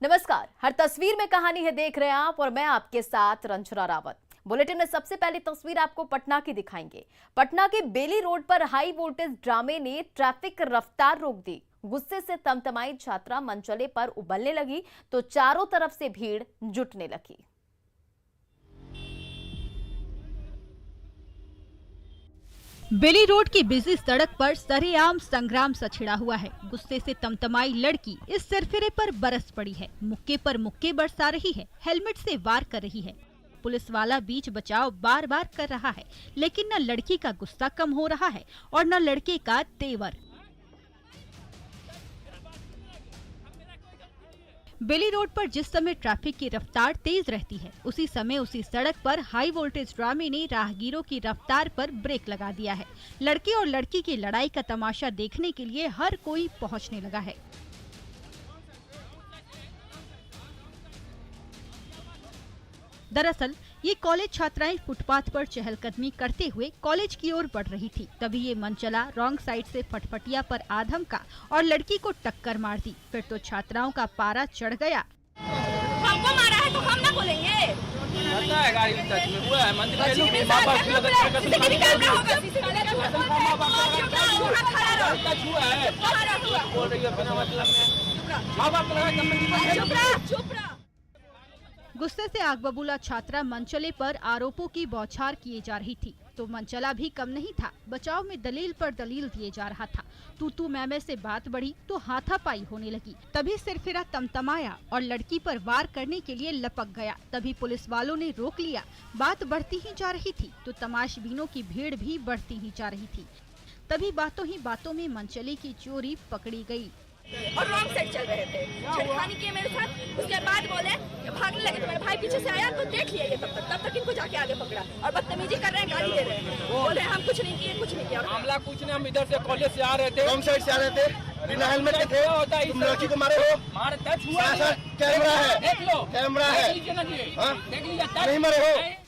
नमस्कार। हर तस्वीर में कहानी है देख रहे हैं आप और मैं आपके साथ रंजना रावत। बुलेटिन में सबसे पहली तस्वीर आपको पटना की दिखाएंगे। पटना के बेली रोड पर हाई वोल्टेज ड्रामे ने ट्रैफिक रफ्तार रोक दी। गुस्से से तमतमाई छात्रा मंचले पर उबलने लगी तो चारों तरफ से भीड़ जुटने लगी। बेली रोड की बिजी सड़क पर सरेआम संग्राम सा छिड़ा हुआ है। गुस्से से तमतमाई लड़की इस सिरफिरे पर बरस पड़ी है। मुक्के पर मुक्के बरसा रही है, हेलमेट से वार कर रही है। पुलिस वाला बीच बचाव बार बार कर रहा है, लेकिन न लड़की का गुस्सा कम हो रहा है और न लड़के का तेवर। बेली रोड पर जिस समय ट्रैफिक की रफ्तार तेज रहती है, उसी समय उसी सड़क पर हाई वोल्टेज ड्रामे ने राहगीरों की रफ्तार पर ब्रेक लगा दिया है। लड़के और लड़की की लड़ाई का तमाशा देखने के लिए हर कोई पहुंचने लगा है। दरअसल ये कॉलेज छात्राएं फुटपाथ पर चहलकदमी करते हुए कॉलेज की ओर बढ़ रही थी। तभी ये मंचला रॉन्ग साइड से फटफटिया पर आधम का और लड़की को टक्कर मार दी। फिर तो छात्राओं का पारा चढ़ गया। हमको मारा है तो हम ना बोलेंगे। गुस्से से आग बबूला छात्रा मंचले पर आरोपों की बौछार किए जा रही थी, तो मंचला भी कम नहीं था। बचाव में दलील पर दलील दिए जा रहा था। तू मैं से बात बढ़ी तो हाथापाई होने लगी। तभी सिरफिरा तमतमाया और लड़की पर वार करने के लिए लपक गया। तभी पुलिस वालों ने रोक लिया। बात बढ़ती ही जा रही थी तो तमाशबीनों की भीड़ भी बढ़ती ही जा रही थी। तभी बातों ही बातों में मंचले की चोरी पकड़ी गई और रॉन्ग साइड चल रहे थे। छेड़खानी किए मेरे साथ। उसके बाद बोले भागने लगे तो मेरे भाई पीछे से आया तो देख लिया ये तब तक इनको जाके आगे पकड़ा और बदतमीजी कर रहे हैं, गाली दे रहे हैं। बोले हम कुछ नहीं किए, कुछ नहीं किया। मामला कुछ नहीं, हम इधर से कॉलेज से आ रहे थे, रॉन्ग साइड से आ रहे थे, बिना हेलमेट के थे। तुम लड़की को मारे हो? मार टच हुआ है। कैमरा है, देख लो, कैमरा है, देख लीजिए, नहीं मारे हो।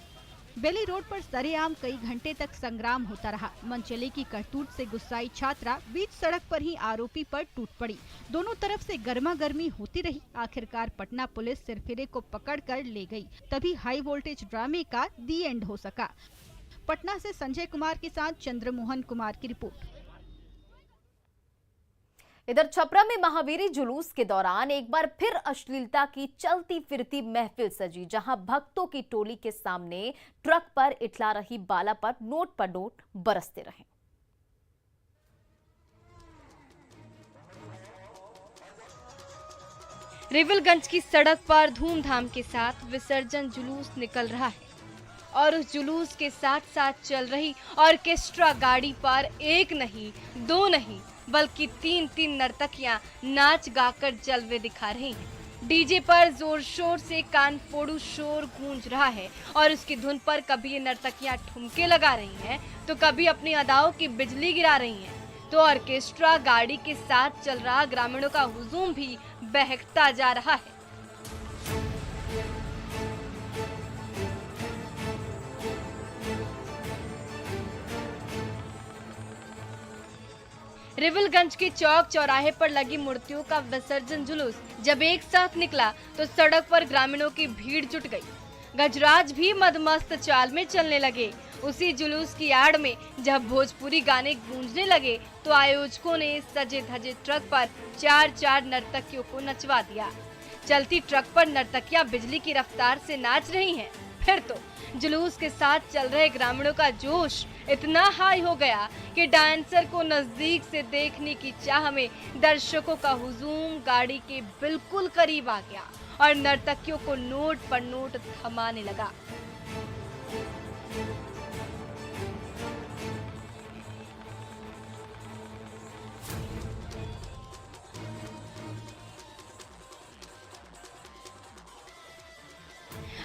बेली रोड पर सरेआम कई घंटे तक संग्राम होता रहा। मंचले की करतूत से गुस्साई छात्रा बीच सड़क पर ही आरोपी पर टूट पड़ी। दोनों तरफ से गर्मा गर्मी होती रही। आखिरकार पटना पुलिस सिरफिरे को पकड़कर ले गई। तभी हाई वोल्टेज ड्रामे का दी एंड हो सका। पटना से संजय कुमार के साथ चंद्रमोहन कुमार की रिपोर्ट। इधर छपरा में महावीरी जुलूस के दौरान एक बार फिर अश्लीलता की चलती फिरती महफिल सजी, जहां भक्तों की टोली के सामने ट्रक पर इठला रही बाला पर नोट बरसते रहे। रिविलगंज की सड़क पर धूमधाम के साथ विसर्जन जुलूस निकल रहा है और उस जुलूस के साथ साथ चल रही ऑर्केस्ट्रा गाड़ी पर एक नहीं, दो नहीं, बल्कि तीन नर्तकियां नाच गाकर जलवे दिखा रही हैं। डीजे पर जोर शोर से कान फोड़ू शोर गूंज रहा है और उसकी धुन पर कभी ये नर्तकियां ठुमके लगा रही हैं तो कभी अपनी अदाओं की बिजली गिरा रही हैं। तो ऑर्केस्ट्रा गाड़ी के साथ चल रहा ग्रामीणों का हुजूम भी बहकता जा रहा है। रिविलगंज के चौक चौराहे पर लगी मूर्तियों का विसर्जन जुलूस जब एक साथ निकला तो सड़क पर ग्रामीणों की भीड़ जुट गई। गजराज भी मदमस्त चाल में चलने लगे। उसी जुलूस की आड़ में जब भोजपुरी गाने गूंजने लगे तो आयोजकों ने सजे धजे ट्रक पर चार नर्तकियों को नचवा दिया। चलती ट्रक पर नर्तकियां बिजली की रफ्तार से नाच रही हैं। फिर तो जुलूस के साथ चल रहे ग्रामीणों का जोश इतना हाई हो गया कि डांसर को नजदीक से देखने की चाह में दर्शकों का हुजूम गाड़ी के बिल्कुल करीब आ गया और नर्तकियों को नोट पर नोट थमाने लगा।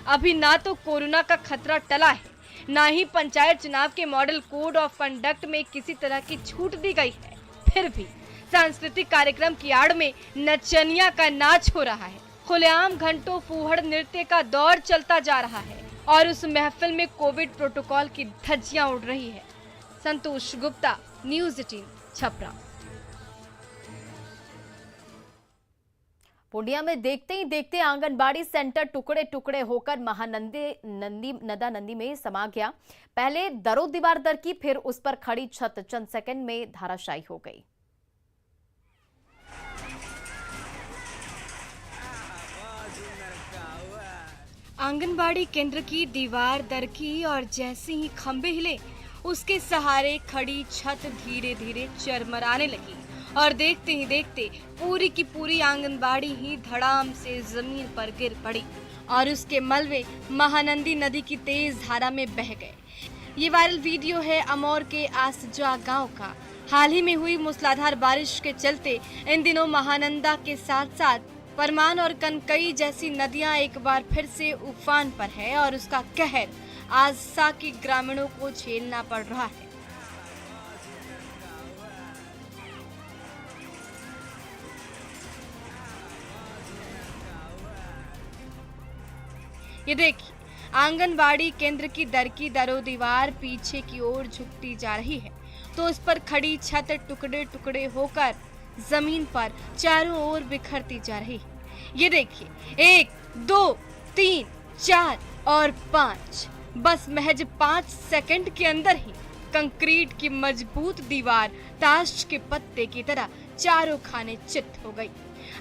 अभी ना तो कोरोना का खतरा टला है, ना ही पंचायत चुनाव के मॉडल कोड ऑफ कंडक्ट में किसी तरह की छूट दी गई है। फिर भी सांस्कृतिक कार्यक्रम की आड़ में नचनिया का नाच हो रहा है। खुलेआम घंटों फूहड़ नृत्य का दौर चलता जा रहा है और उस महफिल में कोविड प्रोटोकॉल की धज्जियां उड़ रही है। संतोष गुप्ता, न्यूज़ 18, छपरा। पूर्णिया में देखते ही देखते आंगनबाड़ी सेंटर टुकड़े टुकड़े होकर नदा नंदी में समा गया। पहले दरो दीवार दरकी, फिर उस पर खड़ी छत चंद सेकंड में धाराशायी हो गई। आंगनबाड़ी केंद्र की दीवार दरकी और जैसे ही खंबे हिले, उसके सहारे खड़ी छत धीरे धीरे चरमराने लगी और देखते ही देखते पूरी की पूरी आंगनबाड़ी ही धड़ाम से जमीन पर गिर पड़ी और उसके मलबे महानंदी नदी की तेज धारा में बह गए। ये वायरल वीडियो है अमौर के आसजा गांव का। हाल ही में हुई मूसलाधार बारिश के चलते इन दिनों महानंदा के साथ साथ परमान और कनकई जैसी नदियां एक बार फिर से उफान पर है और उसका कहर आससा के ग्रामीणों को झेलना पड़ रहा है। ये देखिए, आंगनबाड़ी केंद्र की दरकी दरो दीवार पीछे की ओर झुकती जा रही है तो उस पर खड़ी छत टुकड़े टुकड़े होकर जमीन पर चारों ओर बिखरती जा रही है। ये देखिए, 1, 2, 3, 4 और 5, बस महज 5 सेकंड के अंदर ही कंक्रीट की मजबूत दीवार ताश के पत्ते की तरह चारों खाने चित हो गई।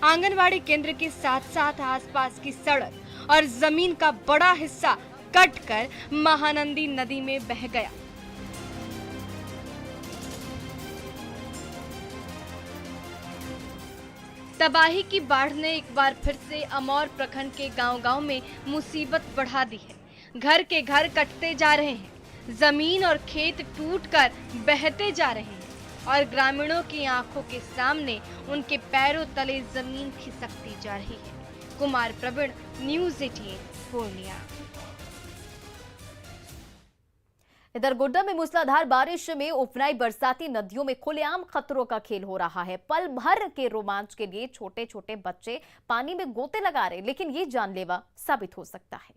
आंगनबाड़ी केंद्र के साथ साथ आसपास की सड़क और जमीन का बड़ा हिस्सा कटकर महानंदी नदी में बह गया। तबाही की बाढ़ ने एक बार फिर से अमौर प्रखंड के गांव-गांव में मुसीबत बढ़ा दी है। घर के घर कटते जा रहे हैं, जमीन और खेत टूटकर बहते जा रहे हैं और ग्रामीणों की आंखों के सामने उनके पैरों तले जमीन खिसकती जा रही है। कुमार प्रवीण, न्यूज़ 18 पूर्णिया। इधर गोड्डा में मूसलाधार बारिश में उफनाई बरसाती नदियों में खुलेआम खतरों का खेल हो रहा है। पल भर के रोमांच के लिए छोटे छोटे बच्चे पानी में गोते लगा रहे, लेकिन ये जानलेवा साबित हो सकता है।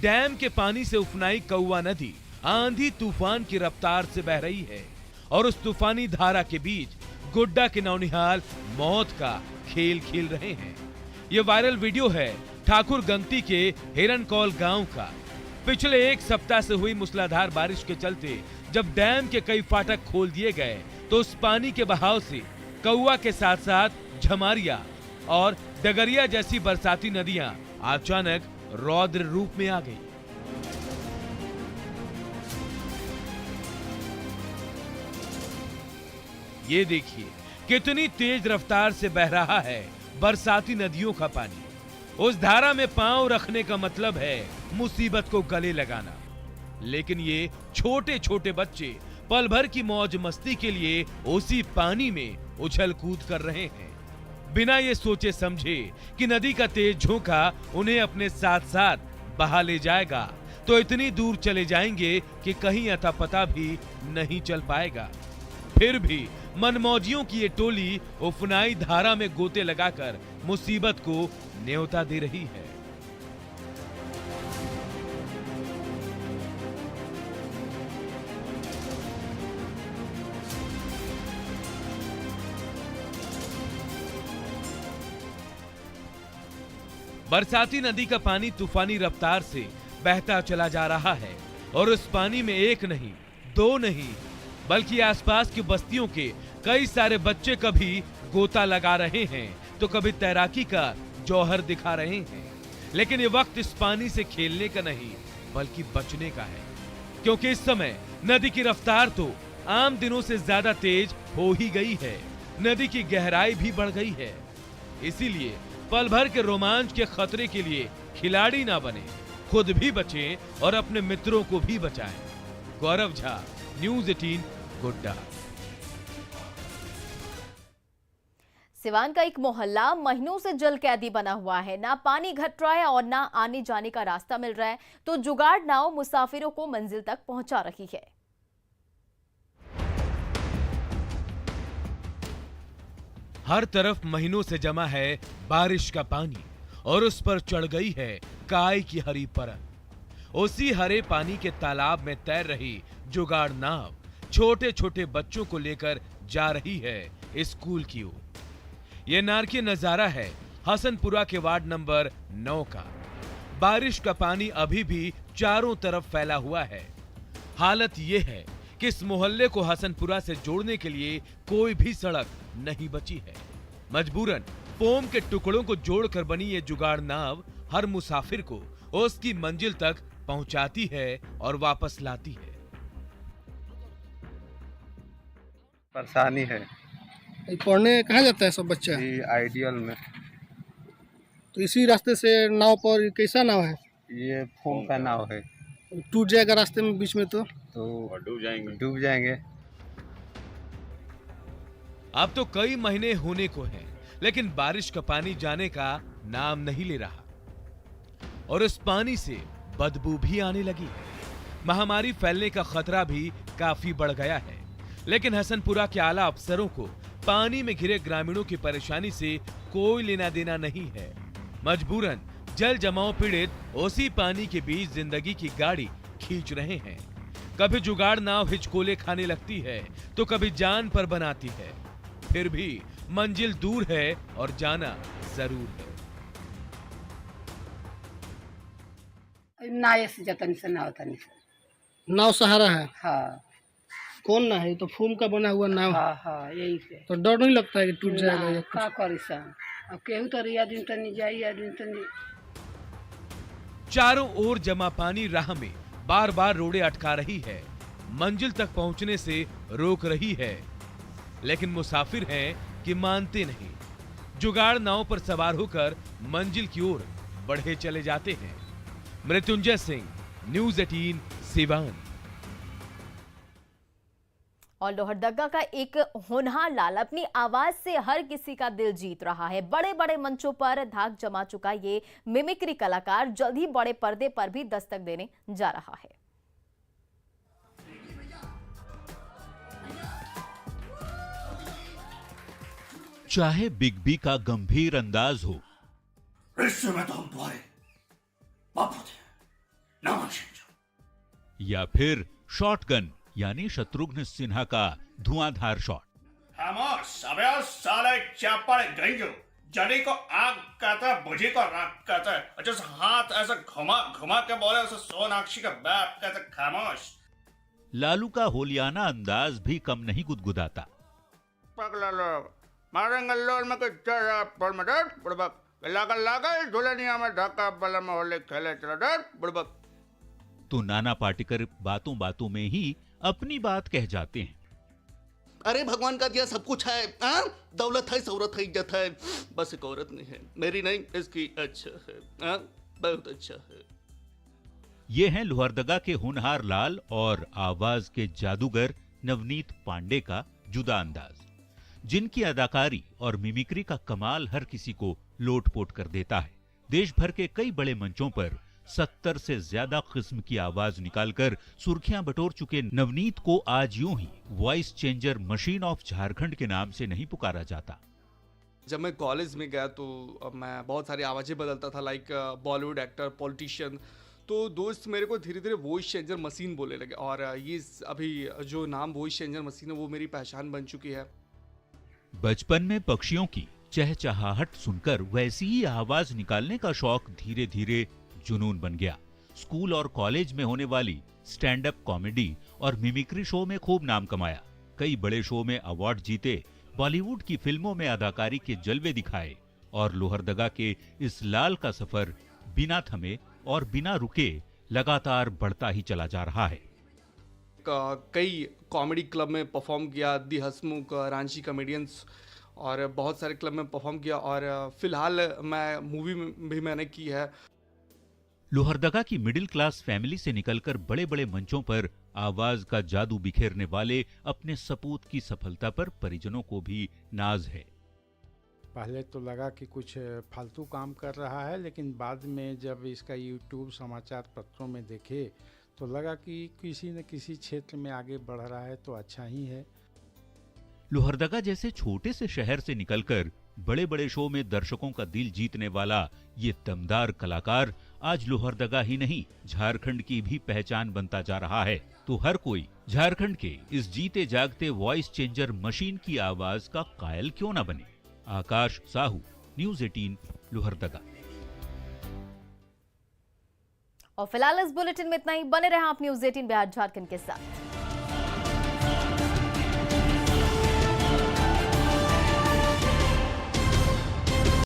डैम के पानी से उफनाई कौवा नदी आंधी तूफान की रफ्तार से बह रही है और उस तूफानी धारा के बीच गोड्डा के नौनिहाल मौत का खेल खेल रहे हैं। ये वायरल वीडियो है ठाकुर गंगती के हिरनकौल गांव का। पिछले एक सप्ताह से हुई मूसलाधार बारिश के चलते जब डैम के कई फाटक खोल दिए गए तो उस पानी के बहाव से कौवा के साथ साथ झमारिया और डगरिया जैसी बरसाती नदियां अचानक रौद्र रूप में आ गई। ये देखिए कितनी तेज रफ्तार से बह रहा है बरसाती नदियों का पानी। उस धारा में पांव रखने का मतलब है मुसीबत को गले लगाना, लेकिन ये छोटे छोटे बच्चे पल भर की मौज मस्ती के लिए उसी पानी में उछल कूद कर रहे हैं, बिना ये सोचे समझे कि नदी का तेज झोंका उन्हें अपने साथ साथ बहा ले जाएगा तो इतनी दूर चले जाएंगे कि कहीं अता पता भी नहीं चल पाएगा। फिर भी मनमौजियों की ये टोली उफनाई धारा में गोते लगाकर मुसीबत को न्योता दे रही है। बरसाती नदी का पानी तूफानी रफ्तार से बहता चला जा रहा है और उस पानी में एक नहीं, दो नहीं, बल्कि आसपास की बस्तियों के कई सारे बच्चे कभी गोता लगा रहे हैं तो कभी तैराकी का जौहर दिखा रहे हैं। लेकिन ये वक्त इस पानी से खेलने का नहीं बल्कि बचने का है, क्योंकि इस समय नदी की रफ्तार तो आम दिनों से ज्यादा तेज हो ही गई है। नदी की गहराई भी बढ़ गई है। इसीलिए पल भर के रोमांच के खतरे के लिए खिलाड़ी ना बने, खुद भी बचें और अपने मित्रों को भी बचाएं। गौरव झा, न्यूज़ 18 गोड्डा। सिवान का एक मोहल्ला महीनों से जल कैदी बना हुआ है। ना पानी घट रहा है और ना आने जाने का रास्ता मिल रहा है, तो जुगाड़ नाव मुसाफिरों को मंजिल तक पहुंचा रही है। हर तरफ महीनों से जमा है बारिश का पानी और उस पर चढ़ गई है काय की हरी परत। उसी हरे पानी के तालाब में तैर रही जुगाड़ नाव छोटे छोटे बच्चों को लेकर जा रही है स्कूल की ओर। यह नारकीय नजारा है हसनपुरा के वार्ड नंबर 9 का। बारिश का पानी अभी भी चारों तरफ फैला हुआ है। हालत यह है कि इस मोहल्ले को हसनपुरा से जोड़ने के लिए कोई भी सड़क नहीं बची है। मजबूरन फोम के टुकड़ों को जोड़कर बनी ये जुगाड़ नाव हर मुसाफिर को उसकी मंजिल तक पहुंचाती है और वापस लाती है। परेशानी है। पढ़ने कहाँ जाता है सब बच्चा? ये आइडियल में। तो इसी रास्ते से नाव पर कैसा नाव है? ये फोम का नाव है। टूट जाएगा रास्ते में बीच में तो डूब जाएंगे। अब तो कई महीने होने को हैं, लेकिन बारिश का पानी जाने का नाम नहीं ले रहा और उस पानी से बदबू भी आने लगी है। महामारी फैलने का खतरा भी काफी बढ़ गया है, लेकिन हसनपुरा के आला अफसरों को पानी में घिरे ग्रामीणों की परेशानी से कोई लेना देना नहीं है। मजबूरन जल जमाव पीड़ित उसी पानी के बीच जिंदगी की गाड़ी खींच रहे हैं। कभी जुगाड़ नाव हिचकोले खाने लगती है तो कभी जान पर बनाती है। फिर भी मंजिल दूर है और जाना जरूर है। नाव से जतन से नाव तनी से। नाव सहारा है? हाँ कौन ना है? तो फोम का बना हुआ नाव। हाँ हाँ यही से। तो डर नहीं लगता है कि टूट जाएगा या का करी सन? अब केहू तो आदमी तनी जाई आदमी तनी। चारों ओर जमा पानी राह में बार बार रोड़े अटका रही है, मंजिल तक पहुंचने से रोक रही है, लेकिन मुसाफिर हैं कि मानते नहीं। जुगाड़ नाव पर सवार होकर मंजिल की ओर बढ़े चले जाते हैं। मृत्युंजय सिंह, न्यूज़ 18 सिवान। और लोहरदगा का एक होनहार लाल अपनी आवाज से हर किसी का दिल जीत रहा है। बड़े बड़े मंचों पर धाक जमा चुका ये मिमिक्री कलाकार जल्द ही बड़े पर्दे पर भी दस्तक देने जा रहा है। चाहे बिग बी का गंभीर अंदाज हो, में तो हम तुम्हारे बापू थे, नाम या फिर शॉटगन यानी शत्रुघ्न सिन्हा का धुआंधार शॉट। खामोश अबे साले चापड़ गंजो, जड़ी को आग कहता है, बुझी को राख कहता है, और जैसे हाथ ऐसा घुमा घुमा के बोले उसे सोनाक्षी का बाप कहता है। खामोश। लालू का होलियाना अंदाज भी कम नहीं गुदगुदाता। पगला लोग मारेंगे लोल में कुछ जरा पर मदद बुड़बक लगा लगा दुल्हनिया में ढका बल में होली खेले चला डर बुड़बक। तो नाना पाटेकर बातों बातों में ही अपनी बात कह जाते हैं। अरे भगवान का दिया सब कुछ है, दौलत है, शौहरत है, इज्जत है, बस एक औरत नहीं है, मेरी नहीं, इसकी। अच्छा है, बहुत अच्छा है। ये हैं लोहरदगा के होनहार लाल और आवाज के जादूगर नवनीत पांडे का जुदा अंदाज, जिनकी अदाकारी और मिमिक्री का कमाल हर किसी को लोटपोट कर देता है। देश भर के कई बड़े मंचों पर 70 से ज्यादा किस्म की आवाज निकालकर सुर्खियां बटोर चुके नवनीत को आज यूं ही voice changer machine of Jharkhand के नाम से नहीं पुकारा जाता। जब मैं कॉलेज में गया तो मैं बहुत सारी आवाजें बदलता था, लाइक बॉलीवुड एक्टर, पॉलिटिशियन। तो दोस्त मेरे को धीरे धीरे वॉइस चेंजर मशीन बोलने लगे और ये अभी जो नाम वॉइस चेंजर मशीन है वो मेरी पहचान बन चुकी है। बचपन में पक्षियों की चहचहाहट सुनकर वैसी ही आवाज निकालने का शौक धीरे धीरे जुनून बन गया। स्कूल और कॉलेज में होने वाली स्टैंड अप कॉमेडी और मिमिक्री शो में खूब नाम कमाया। कई बड़े शो में अवार्ड जीते, बॉलीवुड की फिल्मों में अदाकारी के जलवे दिखाए और लोहरदगा के इस लाल का सफर बिना थमे और बिना रुके लगातार बढ़ता ही चला जा रहा है। कई कॉमेडी क्लब में परफॉर्म किया, दी हसमुख, रांची कॉमेडियंस और बहुत सारे क्लब में परफॉर्म किया और फिलहाल मैं मूवी में भी मैंने की है। लोहरदगा की मिडिल क्लास फैमिली से निकलकर बड़े बड़े मंचों पर आवाज का जादू बिखेरने वाले अपने सपूत की सफलता पर परिजनों को भी नाज है। पहले तो लगा कि कुछ फालतू काम कर रहा है, लेकिन बाद में जब इसका यूट्यूब समाचार पत्रों में देखे तो लगा कि किसी न किसी क्षेत्र में आगे बढ़ रहा है तो अच्छा ही है। लोहरदगा जैसे छोटे से शहर से निकलकर बड़े बड़े शो में दर्शकों का दिल जीतने वाला ये दमदार कलाकार आज लोहरदगा ही नहीं, झारखंड की भी पहचान बनता जा रहा है। तो हर कोई झारखंड के इस जीते जागते वॉइस चेंजर मशीन की आवाज का कायल क्यों न बने। आकाश साहू, न्यूज़ 18, लोहरदगा। और फिलहाल इस बुलेटिन में इतना ही। बने रहे आप न्यूज़ 18 बिहार झारखंड के साथ।